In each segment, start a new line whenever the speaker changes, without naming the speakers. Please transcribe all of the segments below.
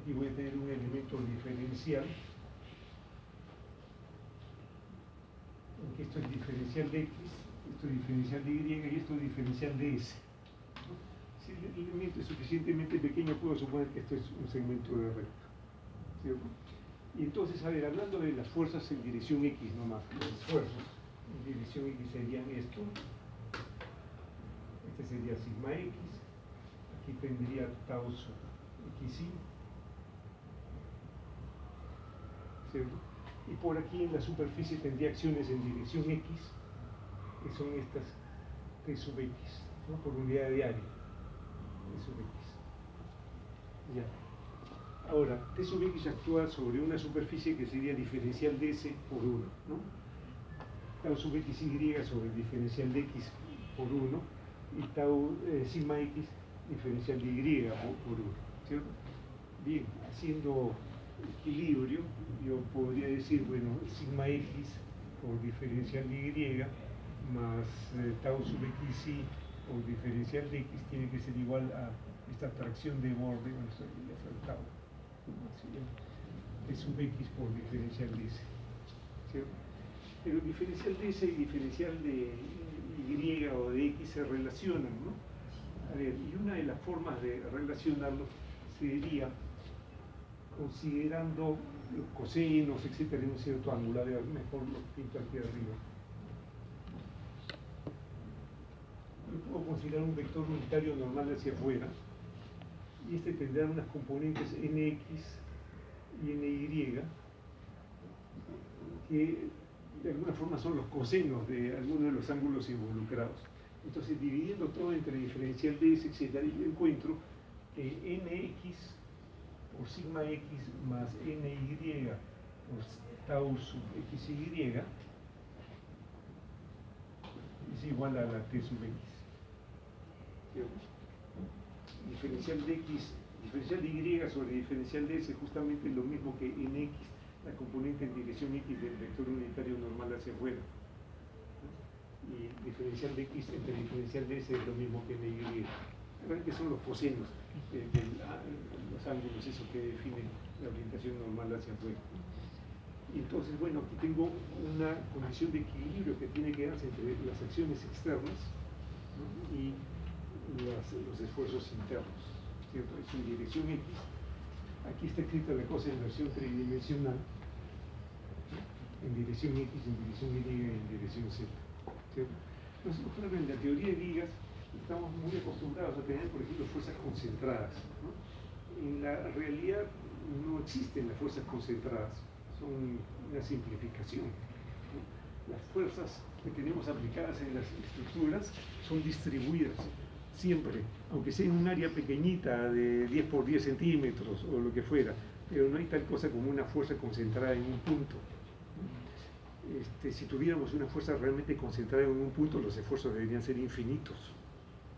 aquí voy a tener un elemento diferencial, aunque esto es diferencial de X, esto es diferencial de Y y esto es diferencial de S. Si el elemento es suficientemente pequeño, puedo suponer que esto es un segmento de recta, ¿cierto? Y entonces, a ver, hablando de las fuerzas en dirección X nomás, los esfuerzos en dirección X serían esto, este sería sigma X, aquí tendría tau sub XY, ¿cierto? Y por aquí en la superficie tendría acciones en dirección X, que son estas T sub X, ¿no? Por unidad de área, T sub X. Ya. Ahora, T sub X actúa sobre una superficie que sería diferencial de S por 1, ¿no? Tau sub XY sobre el diferencial de X por 1 y tau sigma X diferencial de Y por 1, ¿cierto? Bien, haciendo equilibrio, yo podría decir, bueno, sigma X por diferencial de Y más tau sub XY por diferencial de X tiene que ser igual a esta atracción de borde, bueno, esto ya fue el tau, T sub X por diferencial de S, ¿cierto? Pero diferencial de S y diferencial de Y o de X se relacionan, ¿no? A ver, y una de las formas de relacionarlos sería considerando los cosinos, etcétera, en un cierto ángulo. A ver, mejor lo pinto aquí arriba. Yo puedo considerar un vector unitario normal hacia afuera, y este tendrá unas componentes nx y ny, que de alguna forma son los cosenos de algunos de los ángulos involucrados. Entonces, dividiendo todo entre diferencial de S, etc., yo encuentro que nx por sigma x más ny por tau sub xy es igual a la t sub x. ¿Cierto? Diferencial de x, diferencial de y sobre diferencial de s es justamente lo mismo que nx, la componente en dirección x del vector unitario normal hacia afuera. Y diferencial de x entre diferencial de s es lo mismo que ny. Realmente son los cosenos de los ángulos, eso que definen la orientación normal hacia afuera. Y entonces, bueno, aquí tengo una condición de equilibrio que tiene que darse entre las acciones externas, ¿no? Y los esfuerzos internos, ¿cierto? Es en dirección X. Aquí está escrita la cosa en versión tridimensional, ¿no? En dirección X, en dirección Y y en dirección Z, ¿cierto? Nosotros, claro, en la teoría de vigas estamos muy acostumbrados a tener, por ejemplo, fuerzas concentradas, ¿no? En la realidad no existen las fuerzas concentradas, son una simplificación, ¿no? Las fuerzas que tenemos aplicadas en las estructuras son distribuidas siempre, aunque sea en un área pequeñita de 10 por 10 centímetros o lo que fuera, pero no hay tal cosa como una fuerza concentrada en un punto. Si tuviéramos una fuerza realmente concentrada en un punto, los esfuerzos deberían ser infinitos,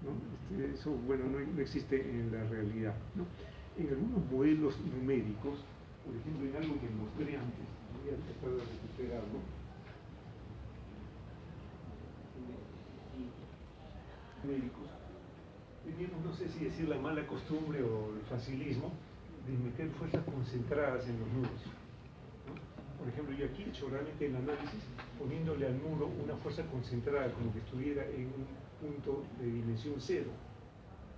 ¿no? Eso, bueno, no existe en la realidad, ¿no? En algunos modelos numéricos, por ejemplo, en algo que mostré antes, voy a tratar de recuperarlo. Numéricos, teníamos, no sé si decir la mala costumbre o el facilismo de meter fuerzas concentradas en los nudos, ¿no? Por ejemplo, yo aquí he hecho realmente el análisis poniéndole al muro una fuerza concentrada como que estuviera en un punto de dimensión cero.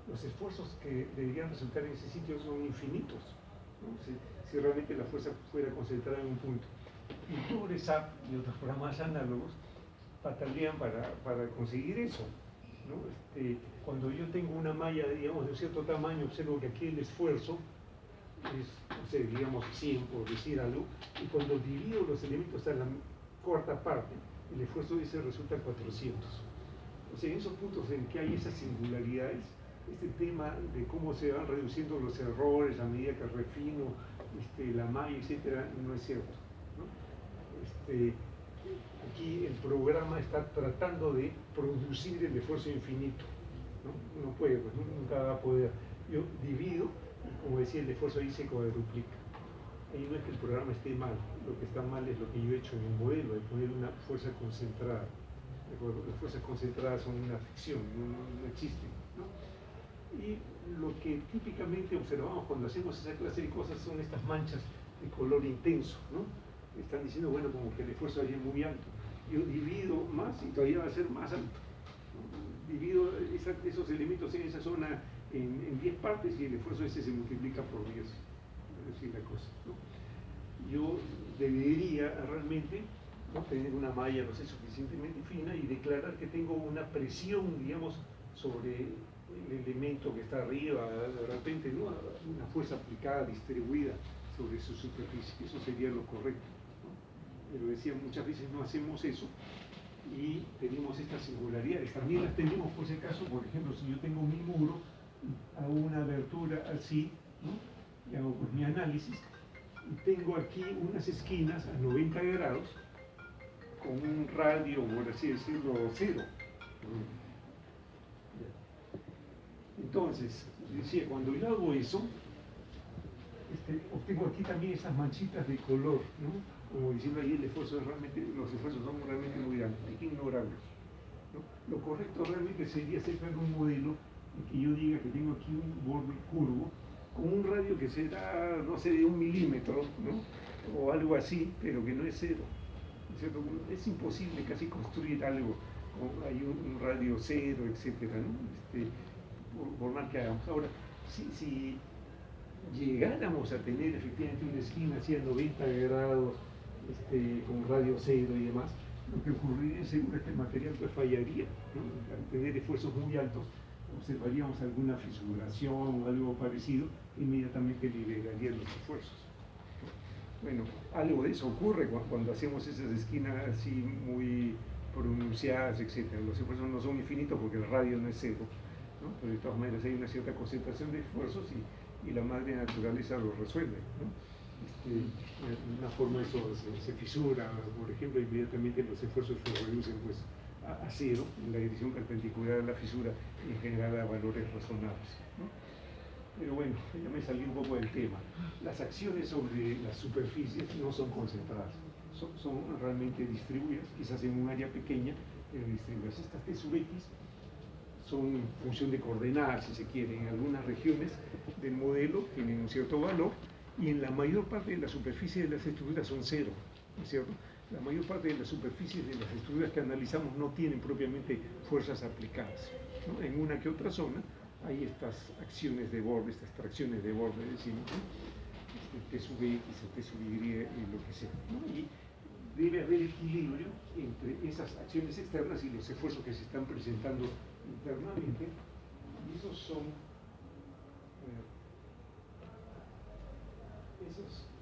Los esfuerzos que deberían resultar en ese sitio son infinitos, ¿no? Si realmente la fuerza fuera concentrada en un punto. Y PROGRESSAP y otros programas análogos patalean para conseguir eso, ¿no? Cuando yo tengo una malla, digamos, de un cierto tamaño, observo que aquí el esfuerzo es, no sé, digamos 100 por decir algo, y cuando divido los elementos a la cuarta parte, el esfuerzo de ese resulta 400. O sea, en esos puntos en que hay esas singularidades, este tema de cómo se van reduciendo los errores a medida que refino la malla, etcétera, no es cierto, ¿no? Aquí el programa está tratando de producir el esfuerzo infinito, ¿no? No puede, pues nunca va a poder. Yo divido y, como decía, el esfuerzo ahí se cuadruplica. Ahí no es que el programa esté mal, lo que está mal es lo que yo he hecho en el modelo, de poner una fuerza concentrada. ¿De acuerdo? Las fuerzas concentradas son una ficción, no existen, ¿no? Y lo que típicamente observamos cuando hacemos esa clase de cosas son estas manchas de color intenso, ¿no? Están diciendo, bueno, como que el esfuerzo allí es muy alto. Yo divido más y todavía va a ser más alto, ¿no? Divido esos elementos en esa zona en 10 partes y el esfuerzo ese se multiplica por 10. Es decir, la cosa, ¿no? Yo debería realmente, ¿no?, tener una malla, no sé, suficientemente fina y declarar que tengo una presión, digamos, sobre el elemento que está arriba, de repente, ¿no?, una fuerza aplicada, distribuida sobre su superficie. Eso sería lo correcto, ¿no? Pero decía, muchas veces no hacemos eso y tenemos estas singularidades. También las tenemos, por si acaso, por ejemplo, si yo tengo mi muro, hago una abertura así, ¿no?, y hago pues mi análisis, y tengo aquí unas esquinas a 90 grados con un radio, por así decirlo, cero. Entonces, decía, cuando yo hago eso, obtengo aquí también esas manchitas de color, ¿no? Como diciendo ahí, el esfuerzo es realmente, los esfuerzos son realmente muy grandes, hay que ignorarlos, ¿no? Lo correcto realmente sería sacar un modelo en que yo diga que tengo aquí un borde curvo con un radio que será, no sé, de 1 milímetro, ¿no?, o algo así, pero que no es cero, ¿cierto? Es imposible casi construir algo con hay un radio cero, etcétera, ¿no? Por más que hagamos. Ahora, si llegáramos a tener efectivamente una esquina así a 90 grados, con radio cero y demás, lo que ocurriría seguro es que el material pues fallaría, ¿no? Al tener esfuerzos muy altos, observaríamos alguna fisuración o algo parecido, inmediatamente liberaría los esfuerzos. Bueno, algo de eso ocurre cuando hacemos esas esquinas así muy pronunciadas, etc. Los esfuerzos no son infinitos porque el radio no es cero, ¿no? Pero de todas maneras hay una cierta concentración de esfuerzos y la madre naturaleza los resuelve, ¿no? De una forma eso se fisura, por ejemplo, inmediatamente los esfuerzos se reducen pues a cero en la dirección perpendicular a la fisura y en general a valores razonables, ¿no? Pero bueno, ya me salí un poco del tema. Las acciones sobre las superficies no son concentradas, son realmente distribuidas, quizás en un área pequeña, pero distribuidas. Estas T sub X son función de coordenadas, si se quiere. En algunas regiones del modelo tienen un cierto valor y en la mayor parte de la superficie de las estructuras son cero, ¿no es cierto? La mayor parte de las superficies de las estructuras que analizamos no tienen propiamente fuerzas aplicadas, ¿no? En una que otra zona hay estas acciones de borde, estas tracciones de borde, decimos, ¿no? T sub X, T sub Y y lo que sea, ¿no? Y debe haber equilibrio entre esas acciones externas y los esfuerzos que se están presentando internamente, y esos son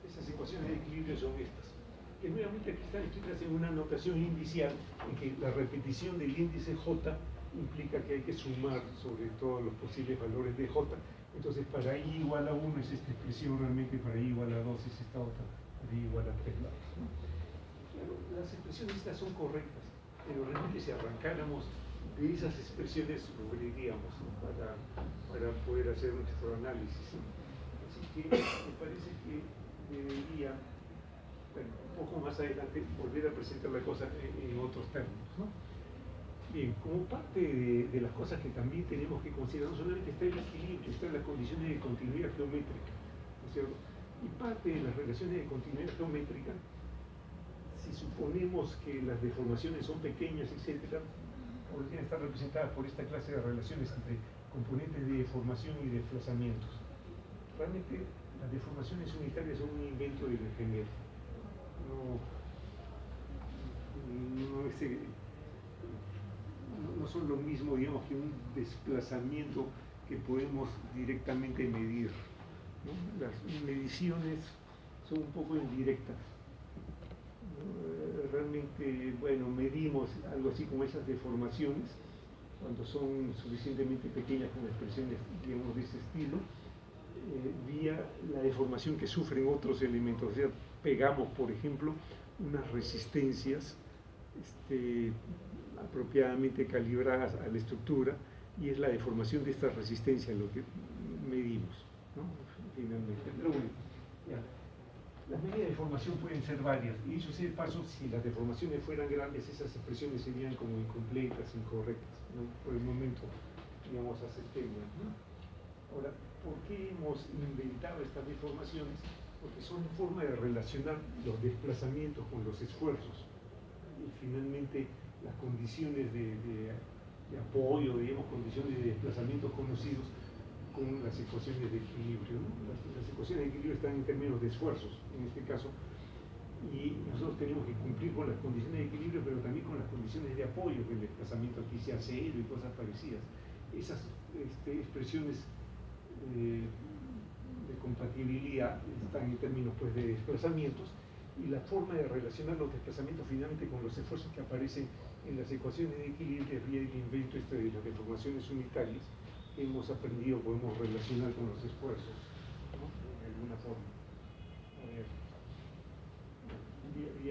esas ecuaciones de equilibrio son estas, que nuevamente aquí están escritas en una notación indicial en que la repetición del índice J implica que hay que sumar sobre todos los posibles valores de J. Entonces para I igual a 1 es esta expresión, realmente para I igual a 2 es esta otra, para I igual a 3 lados, ¿no? Claro, las expresiones estas son correctas, pero realmente si arrancáramos de esas expresiones sufriríamos, ¿no?, para poder hacer nuestro análisis, ¿no? Así que me parece que debería, bueno, un poco más adelante volver a presentar la cosa en otros términos, ¿no? Bien, como parte de las cosas que también tenemos que considerar, no solamente está el equilibrio, están las condiciones de continuidad geométrica, ¿no es cierto? Y parte de las relaciones de continuidad geométrica, si suponemos que las deformaciones son pequeñas, etcétera, podrían estar representadas por esta clase de relaciones entre componentes de deformación y desplazamientos. Realmente las deformaciones unitarias son un invento del ingeniero. No son lo mismo, digamos, que un desplazamiento que podemos directamente medir, ¿no? Las mediciones son un poco indirectas. Realmente, bueno, medimos algo así como esas deformaciones cuando son suficientemente pequeñas con expresiones, digamos, de ese estilo, vía la deformación que sufren otros elementos. O sea, pegamos, por ejemplo, unas resistencias apropiadamente calibradas a la estructura, y es la deformación de estas resistencias lo que medimos, ¿no?, finalmente. Pero bueno, ya. Las medidas de deformación pueden ser varias, y dicho sea de paso, si las deformaciones fueran grandes, esas expresiones serían como incompletas, incorrectas, ¿no? Por el momento, digamos, aceptémoslas, ¿no? Ahora, ¿por qué hemos inventado estas deformaciones? Porque son forma de relacionar los desplazamientos con los esfuerzos. Y finalmente, las condiciones de apoyo, digamos, condiciones de desplazamiento conocidos con las ecuaciones de equilibrio, ¿no? Las ecuaciones de equilibrio están en términos de esfuerzos, en este caso, y nosotros tenemos que cumplir con las condiciones de equilibrio, pero también con las condiciones de apoyo, que el desplazamiento aquí sea cero y cosas parecidas. Esas expresiones de compatibilidad están en términos, pues, de desplazamientos, y la forma de relacionar los desplazamientos finalmente con los esfuerzos que aparecen en las ecuaciones de equilibrio vía el invento de las deformaciones unitarias que hemos aprendido, podemos relacionar con los esfuerzos, ¿no? De alguna forma. A ver,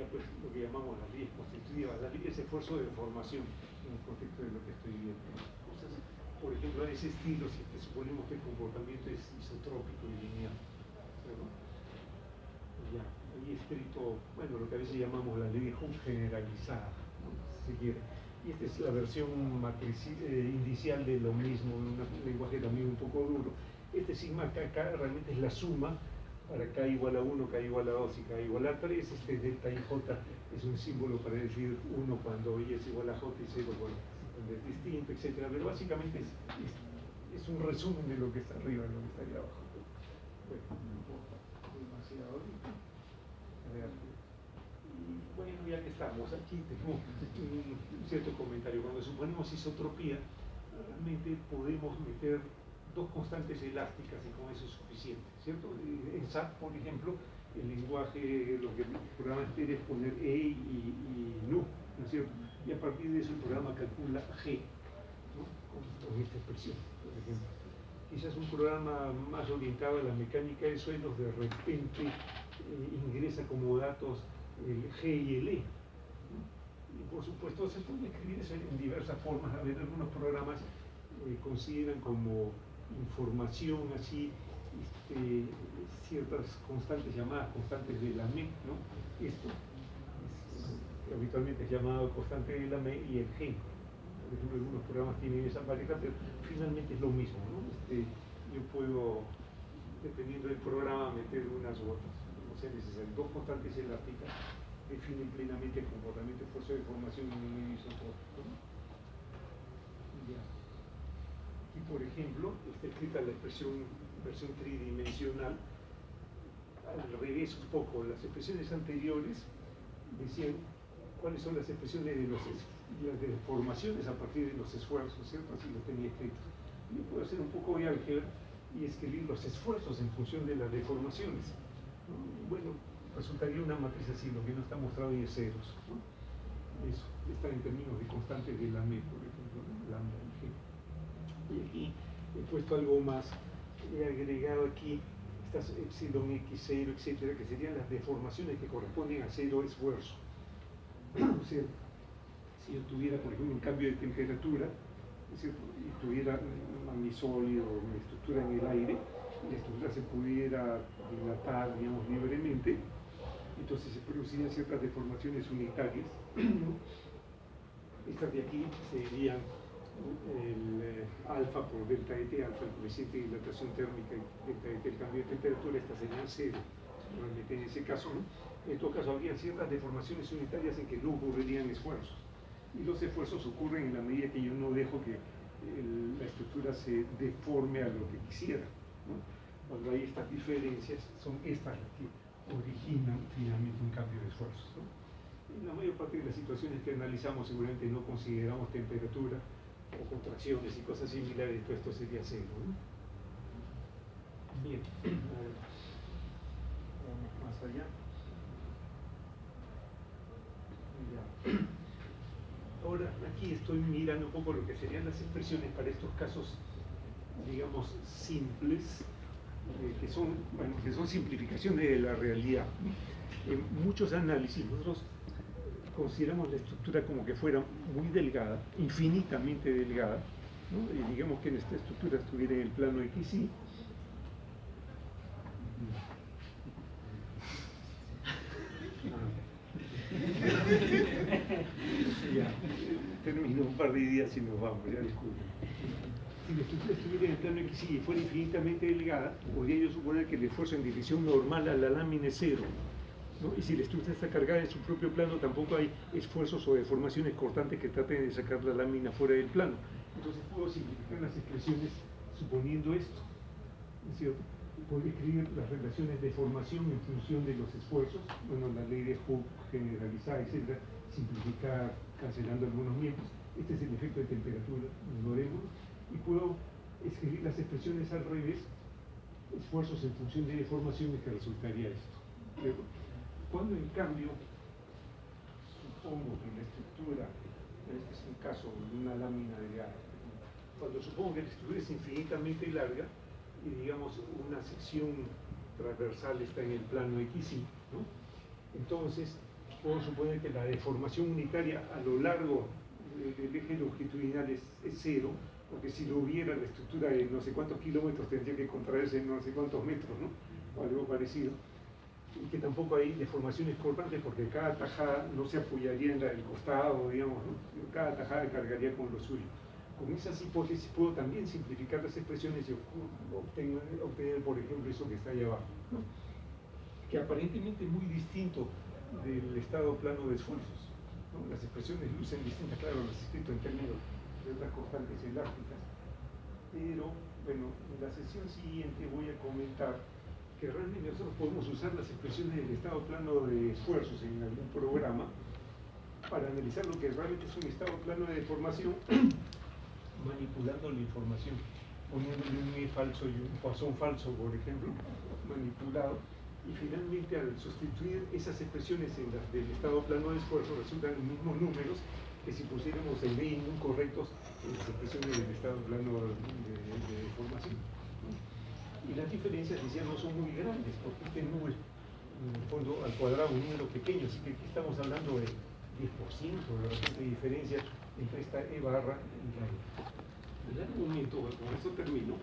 pues lo que llamamos las leyes constitutivas, las leyes de esfuerzo de deformación en el contexto de lo que estoy viendo. Cosas, por ejemplo, de ese estilo, si suponemos que el comportamiento es isotrópico y lineal, ¿no? Ya, ahí escrito, bueno, lo que a veces llamamos la ley de Hooke generalizada, ¿no? Si se quiere. Y esta es la versión indicial de lo mismo, en un lenguaje también un poco duro. Este sigma KK realmente es la suma para K igual a 1, K igual a 2 y K igual a 3. Este delta y J es un símbolo para decir 1 cuando Y es igual a J y 0 cuando es distinto, etc. Pero básicamente es un resumen de lo que está arriba y lo que está ahí abajo. Bueno, no importa demasiado. A ver. Y bueno, ya que estamos aquí, tengo un cierto comentario. Cuando suponemos isotropía, realmente podemos meter dos constantes elásticas y con eso es suficiente, ¿cierto? En SAT, por ejemplo, el lenguaje, lo que el programa quiere es poner E y NU, ¿no es cierto? Y a partir de eso el programa calcula G, ¿no? Con esta expresión, por ejemplo. Quizás un programa más orientado a la mecánica de suelos de repente ingresa como datos el G y el E, ¿no? Y por supuesto se puede escribir eso en diversas formas. A ver, algunos programas consideran como información así ciertas constantes llamadas constantes de la MEC, ¿no? Esto habitualmente es llamado constante de la MEC y el G. Por ejemplo, algunos programas tienen esa pareja, pero finalmente es lo mismo, ¿no? Yo puedo, dependiendo del programa, meter unas u otras. No sea necesario. Dos constantes elásticas definen plenamente el comportamiento, esfuerzo de formación en un medio isotrópico, ¿no? Ya. Y por ejemplo, está escrita la versión tridimensional al revés un poco. Las expresiones anteriores decían cuáles son las expresiones de las deformaciones a partir de los esfuerzos, ¿cierto? Así lo tenía escrito. Yo puedo hacer un poco de álgebra y escribir los esfuerzos en función de las deformaciones, ¿no? Bueno, resultaría una matriz así, lo que no está mostrado ahí es ceros, ¿no? Eso está en términos de constantes de la MEC, por ejemplo, ¿no? Lambda y G. Y aquí he puesto algo más, he agregado aquí estas epsilon x0, etcétera, que serían las deformaciones que corresponden a cero esfuerzo. O sea, si yo tuviera, por ejemplo, un cambio de temperatura, ¿cierto? Y tuviera un anisólido, una estructura en el aire, y la estructura se pudiera dilatar, digamos, libremente, entonces se producirían ciertas deformaciones unitarias, ¿no? Estas de aquí serían el alfa por delta de T, alfa el coeficiente de dilatación térmica y delta de T el cambio de temperatura, estas serían cero, realmente en ese caso, ¿no? En todo caso habría ciertas deformaciones unitarias en que no ocurrirían esfuerzos, y los esfuerzos ocurren en la medida que yo no dejo que la estructura se deforme a lo que quisiera, ¿no? Cuando hay estas diferencias, son estas las que originan finalmente un cambio de esfuerzos, ¿no? En la mayor parte de las situaciones que analizamos seguramente no consideramos temperatura o contracciones y cosas similares, todo esto sería cero, ¿no? Bien, vamos más allá. Ya. Ahora aquí estoy mirando un poco lo que serían las expresiones para estos casos, digamos, simples, que son simplificaciones de la realidad. En muchos análisis nosotros consideramos la estructura como que fuera muy delgada, infinitamente delgada, ¿no? Y digamos que en esta estructura estuviera en el plano XY. Ya, termino un par de días y nos vamos, ya disculpen. Si la estructura estuviera en el plano X y fuera infinitamente delgada, podría yo suponer que el esfuerzo en dirección normal a la lámina es cero, ¿no? Y si la estructura está cargada en su propio plano, tampoco hay esfuerzos o deformaciones cortantes que traten de sacar la lámina fuera del plano. Entonces puedo simplificar las expresiones suponiendo esto, ¿no es cierto? Puedo escribir las relaciones de formación en función de los esfuerzos, bueno, la ley de Hooke generalizada, etcétera, simplificar cancelando algunos miembros. Este es el efecto de temperatura, lo veremos. Y puedo escribir las expresiones al revés, esfuerzos en función de deformaciones, que resultaría esto. ¿Cierto? Cuando en cambio, supongo que la estructura, este es un caso de una lámina delgada, cuando supongo que la estructura es infinitamente larga, y digamos una sección transversal está en el plano XY, ¿no? Entonces, puedo suponer que la deformación unitaria a lo largo del eje longitudinal es cero, porque si lo hubiera, la estructura de no sé cuántos kilómetros tendría que contraerse en no sé cuántos metros, ¿no? O algo parecido. Y que tampoco hay deformaciones cortantes, porque cada tajada no se apoyaría en la del costado, digamos, ¿no? Cada tajada cargaría con lo suyo. Con esas hipótesis puedo también simplificar las expresiones y obtener, por ejemplo, eso que está ahí abajo, ¿no? Que aparentemente es muy distinto del estado plano de esfuerzos, ¿no? Las expresiones lucen distintas, claro, las he escrito en términos de otras constantes elásticas, pero bueno, en la sesión siguiente voy a comentar que realmente nosotros podemos usar las expresiones del estado plano de esfuerzos en algún programa para analizar lo que realmente es un estado plano de deformación, manipulando la información, poniéndole un E falso y un Poisson falso, por ejemplo, manipulado, y finalmente al sustituir esas expresiones en las del estado plano de esfuerzo resultan los mismos números que si pusiéramos el E incorrectos en las expresiones del estado plano de deformación, ¿no? Y las diferencias, decía, no son muy grandes, porque este número es, en el fondo, al cuadrado un número pequeño, así que aquí estamos hablando de 10% de repente de diferencia entre esta E barra y la E. El argumento, con esto termino,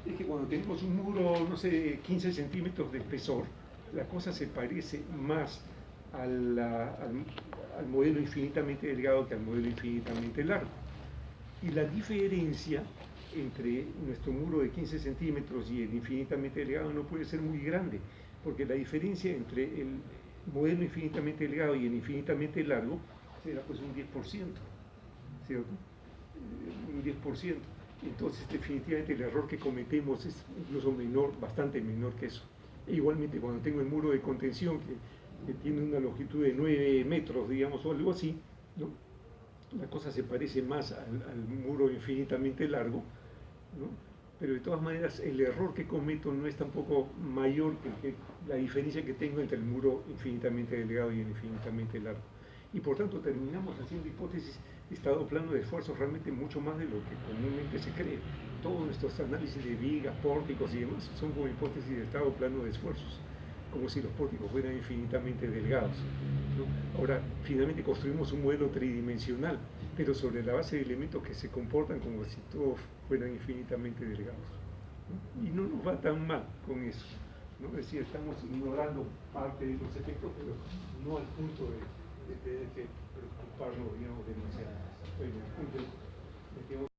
es que cuando tenemos un muro, no sé, 15 centímetros de espesor, la cosa se parece más al modelo infinitamente delgado que al modelo infinitamente largo. Y la diferencia entre nuestro muro de 15 centímetros y el infinitamente delgado no puede ser muy grande, porque la diferencia entre el modelo infinitamente delgado y el infinitamente largo será pues un 10%, ¿cierto? Un 10%. Entonces, definitivamente el error que cometemos es incluso menor, bastante menor que eso. E igualmente, cuando tengo el muro de contención que tiene una longitud de 9 metros, digamos, o algo así, ¿no? La cosa se parece más al muro infinitamente largo, ¿no? Pero de todas maneras el error que cometo no es tampoco mayor que la diferencia que tengo entre el muro infinitamente delgado y el infinitamente largo. Y por tanto terminamos haciendo hipótesis de estado plano de esfuerzos realmente mucho más de lo que comúnmente se cree. Todos nuestros análisis de vigas, pórticos y demás son como hipótesis de estado plano de esfuerzos, como si los pórticos fueran infinitamente delgados, ¿no? Ahora, finalmente construimos un modelo tridimensional, pero sobre la base de elementos que se comportan como si todos fueran infinitamente delgados, ¿no? Y no nos va tan mal con eso, ¿no? Es decir, estamos ignorando parte de los efectos, pero no al punto de tener que preocuparnos, digamos, demasiado. Bueno, el punto de que